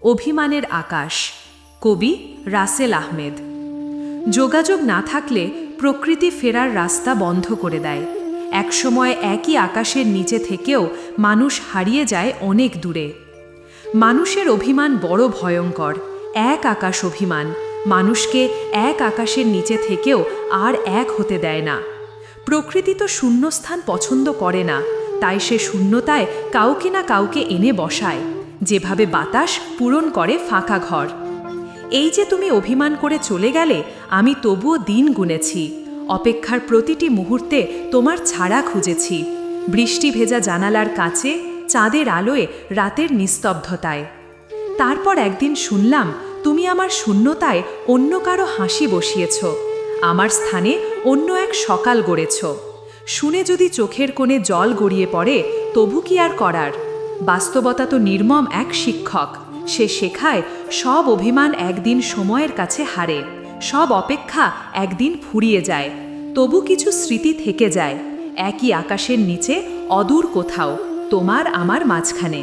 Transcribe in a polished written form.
অভিমানের আকাশ। কবি রাসেল আহমেদ। যোগাযোগ না থাকলে প্রকৃতি ফেরার রাস্তা বন্ধ করে দেয়। একসময় একই আকাশের নিচে থেকেও মানুষ হারিয়ে যায় অনেক দূরে। মানুষের অভিমান বড় ভয়ঙ্কর। এক আকাশ অভিমান মানুষকে এক আকাশের নিচে থেকেও আর এক হতে দেয় না। প্রকৃতি তো শূন্যস্থান পছন্দ করে না, তাই সে শূন্যতায় কাউকে না কাউকে এনে বসায়, যেভাবে বাতাস পূরণ করে ফাঁকা ঘর। এই যে তুমি অভিমান করে চলে গেলে, আমি তবুও দিন গুনেছি। অপেক্ষার প্রতিটি মুহূর্তে তোমার ছাড়া খুঁজেছি। বৃষ্টি ভেজা জানালার কাছে, চাঁদের আলোয়, রাতের নিস্তব্ধতায়। তারপর একদিন শুনলাম তুমি আমার শূন্যতায় অন্য কারো হাসি বসিয়েছ, আমার স্থানে অন্য এক সকাল গড়েছ। শুনে যদি চোখের কোণে জল গড়িয়ে পড়ে, তবু কি আর করার? বাস্তবতা তো নির্মম এক শিক্ষক। সে শেখায় সব অভিমান একদিন সময়ের কাছে হারে, সব অপেক্ষা একদিন ফুরিয়ে যায়, তবু কিছু স্মৃতি থেকে যায় একই আকাশের নিচে, অদূর কোথাও, তোমার আমার মাঝখানে।